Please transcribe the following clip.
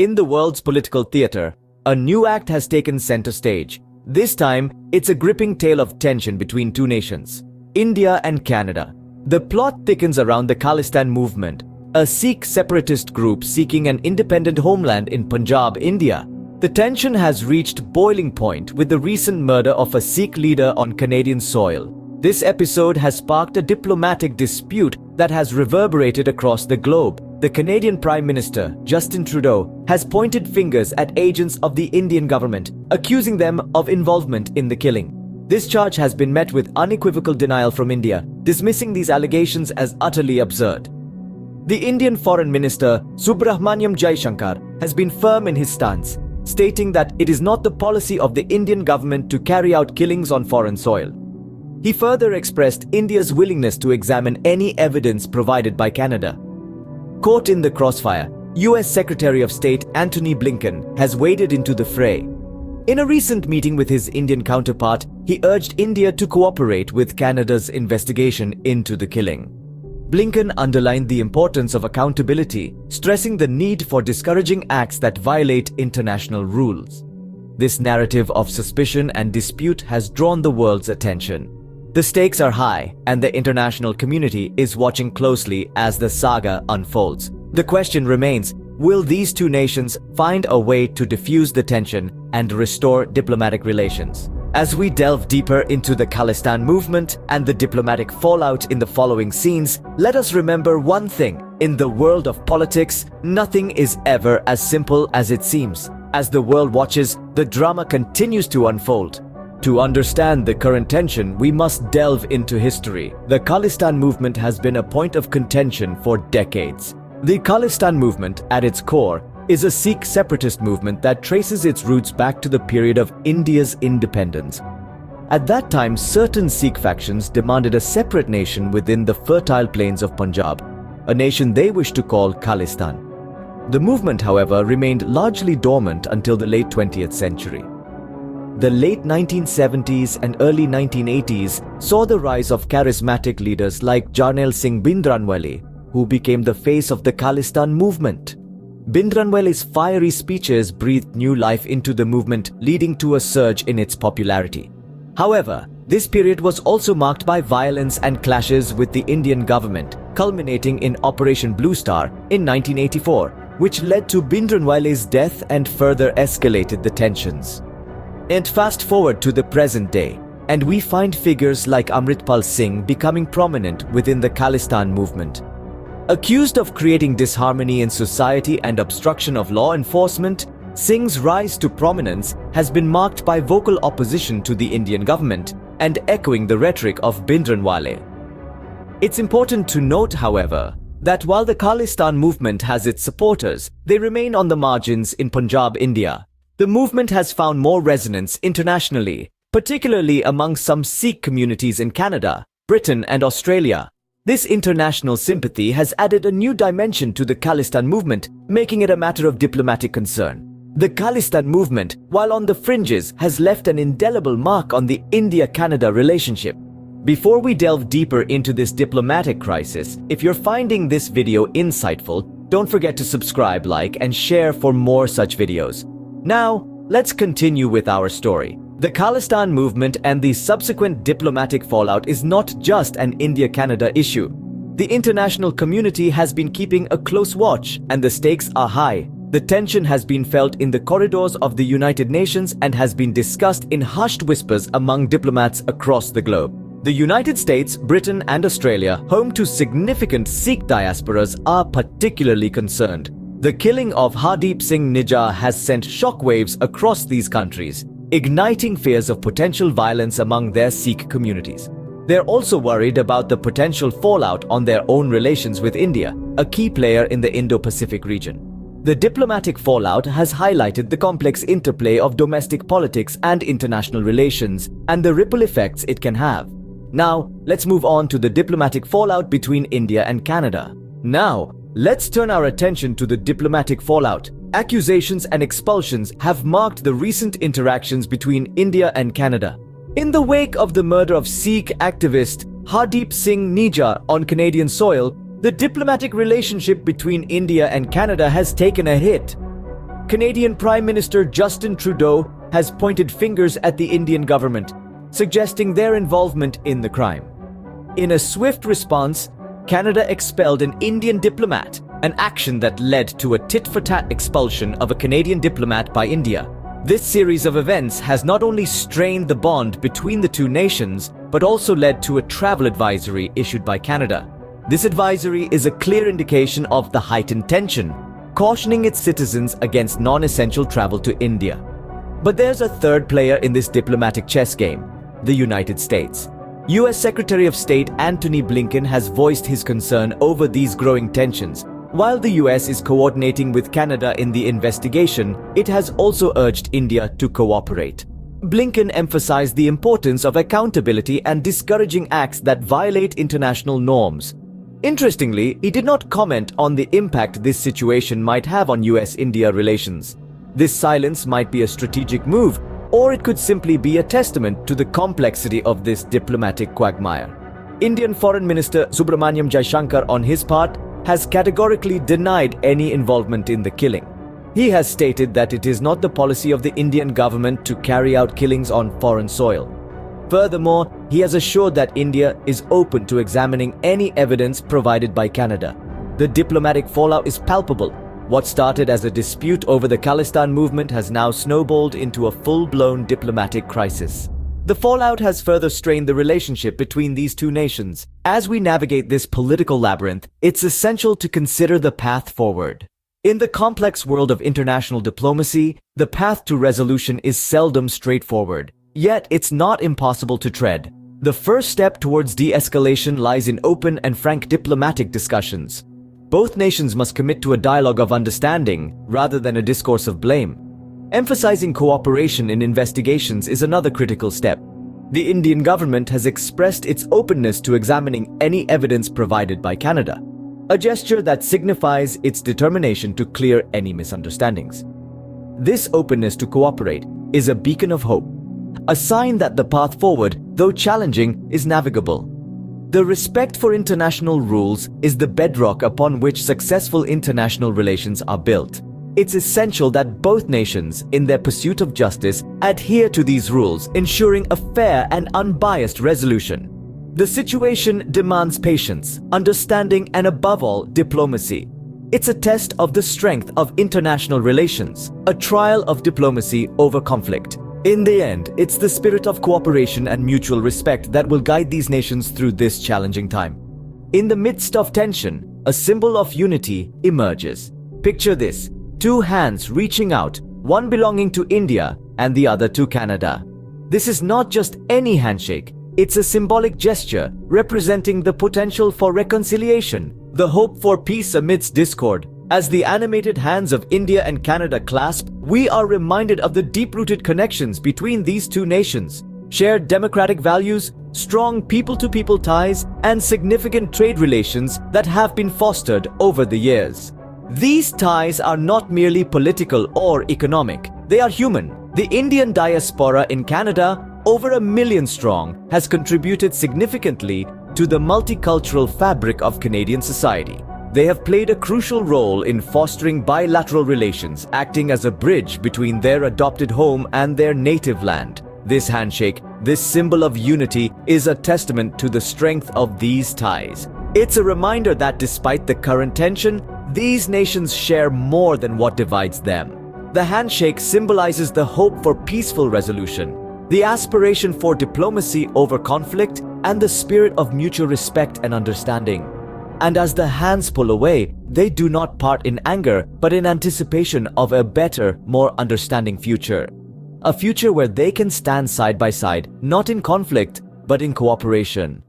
In the world's political theater, a new act has taken center stage. This time, it's a gripping tale of tension between two nations, India and Canada. The plot thickens around the Khalistan movement, a Sikh separatist group seeking an independent homeland in Punjab, India. The tension has reached boiling point with the recent murder of a Sikh leader on Canadian soil. This episode has sparked a diplomatic dispute that has reverberated across the globe. The Canadian Prime Minister, Justin Trudeau, has pointed fingers at agents of the Indian government, accusing them of involvement in the killing. This charge has been met with unequivocal denial from India, dismissing these allegations as utterly absurd. The Indian Foreign Minister, Subrahmanyam Jaishankar, has been firm in his stance, stating that it is not the policy of the Indian government to carry out killings on foreign soil. He further expressed India's willingness to examine any evidence provided by Canada. Caught in the crossfire, US Secretary of State Antony Blinken has waded into the fray. In a recent meeting with his Indian counterpart, he urged India to cooperate with Canada's investigation into the killing. Blinken underlined the importance of accountability, stressing the need for discouraging acts that violate international rules. This narrative of suspicion and dispute has drawn the world's attention. The stakes are high, and the international community is watching closely as the saga unfolds. The question remains, will these two nations find a way to diffuse the tension and restore diplomatic relations? As we delve deeper into the Khalistan movement and the diplomatic fallout in the following scenes, let us remember one thing. In the world of politics, nothing is ever as simple as it seems. As the world watches, the drama continues to unfold. To understand the current tension, we must delve into history. The Khalistan movement has been a point of contention for decades. The Khalistan movement, at its core, is a Sikh separatist movement that traces its roots back to the period of India's independence. At that time, certain Sikh factions demanded a separate nation within the fertile plains of Punjab, a nation they wished to call Khalistan. The movement, however, remained largely dormant until the late 20th century. The late 1970s and early 1980s saw the rise of charismatic leaders like Jarnail Singh Bhindranwale, who became the face of the Khalistan movement. Bhindranwale's fiery speeches breathed new life into the movement, leading to a surge in its popularity. However, this period was also marked by violence and clashes with the Indian government, culminating in Operation Blue Star in 1984, which led to Bhindranwale's death and further escalated the tensions. And fast forward to the present day, and we find figures like Amritpal Singh becoming prominent within the Khalistan movement. Accused of creating disharmony in society and obstruction of law enforcement, Singh's rise to prominence has been marked by vocal opposition to the Indian government and echoing the rhetoric of Bhindranwale. It's important to note, however, that while the Khalistan movement has its supporters, they remain on the margins in Punjab, India. The movement has found more resonance internationally, particularly among some Sikh communities in Canada, Britain, and Australia. This international sympathy has added a new dimension to the Khalistan movement, making it a matter of diplomatic concern. The Khalistan movement, while on the fringes, has left an indelible mark on the India-Canada relationship. Before we delve deeper into this diplomatic crisis, if you're finding this video insightful, don't forget to subscribe, like, and share for more such videos. Now, let's continue with our story. The Khalistan movement and the subsequent diplomatic fallout is not just an India-Canada issue. The international community has been keeping a close watch, and the stakes are high. The tension has been felt in the corridors of the United Nations and has been discussed in hushed whispers among diplomats across the globe. The United States, Britain, and Australia, home to significant Sikh diasporas, are particularly concerned. The killing of Hardeep Singh Nijjar has sent shockwaves across these countries, igniting fears of potential violence among their Sikh communities. They're also worried about the potential fallout on their own relations with India, a key player in the Indo-Pacific region. The diplomatic fallout has highlighted the complex interplay of domestic politics and international relations and the ripple effects it can have. Now, let's move on to the diplomatic fallout between India and Canada. Now, let's turn our attention to the diplomatic fallout. Accusations and expulsions have marked the recent interactions between India and Canada. In the wake of the murder of Sikh activist Hardeep Singh Nijjar on Canadian soil, the diplomatic relationship between India and Canada has taken a hit. Canadian Prime Minister Justin Trudeau has pointed fingers at the Indian government, suggesting their involvement in the crime. In a swift response, Canada expelled an Indian diplomat, an action that led to a tit-for-tat expulsion of a Canadian diplomat by India. This series of events has not only strained the bond between the two nations, but also led to a travel advisory issued by Canada. This advisory is a clear indication of the heightened tension, cautioning its citizens against non-essential travel to India. But there's a third player in this diplomatic chess game: the United States. US Secretary of State Antony Blinken has voiced his concern over these growing tensions. While the US is coordinating with Canada in the investigation, it has also urged India to cooperate. Blinken emphasized the importance of accountability and discouraging acts that violate international norms. Interestingly, he did not comment on the impact this situation might have on US-India relations. This silence might be a strategic move, or it could simply be a testament to the complexity of this diplomatic quagmire. Indian Foreign Minister Subramanyam Jaishankar, on his part, has categorically denied any involvement in the killing. He has stated that it is not the policy of the Indian government to carry out killings on foreign soil. Furthermore, he has assured that India is open to examining any evidence provided by Canada. The diplomatic fallout is palpable. What started as a dispute over the Khalistan movement has now snowballed into a full-blown diplomatic crisis. The fallout has further strained the relationship between these two nations. As we navigate this political labyrinth, it's essential to consider the path forward. In the complex world of international diplomacy, the path to resolution is seldom straightforward. Yet it's not impossible to tread. The first step towards de-escalation lies in open and frank diplomatic discussions. Both nations must commit to a dialogue of understanding rather than a discourse of blame. Emphasizing cooperation in investigations is another critical step. The Indian government has expressed its openness to examining any evidence provided by Canada, a gesture that signifies its determination to clear any misunderstandings. This openness to cooperate is a beacon of hope, a sign that the path forward, though challenging, is navigable. The respect for international rules is the bedrock upon which successful international relations are built. It's essential that both nations, in their pursuit of justice, adhere to these rules, ensuring a fair and unbiased resolution. The situation demands patience, understanding, and above all, diplomacy. It's a test of the strength of international relations, a trial of diplomacy over conflict. In the end, it's the spirit of cooperation and mutual respect that will guide these nations through this challenging time. In the midst of tension, a symbol of unity emerges. Picture this: two hands reaching out, one belonging to India and the other to Canada. This is not just any handshake, it's a symbolic gesture representing the potential for reconciliation, the hope for peace amidst discord. As the animated hands of India and Canada clasp, we are reminded of the deep-rooted connections between these two nations, shared democratic values, strong people-to-people ties, and significant trade relations that have been fostered over the years. These ties are not merely political or economic, they are human. The Indian diaspora in Canada, over 1 million strong, has contributed significantly to the multicultural fabric of Canadian society. They have played a crucial role in fostering bilateral relations, acting as a bridge between their adopted home and their native land. This handshake, this symbol of unity, is a testament to the strength of these ties. It's a reminder that despite the current tension, these nations share more than what divides them. The handshake symbolizes the hope for peaceful resolution, the aspiration for diplomacy over conflict, and the spirit of mutual respect and understanding. And as the hands pull away, they do not part in anger, but in anticipation of a better, more understanding future. A future where they can stand side by side, not in conflict, but in cooperation.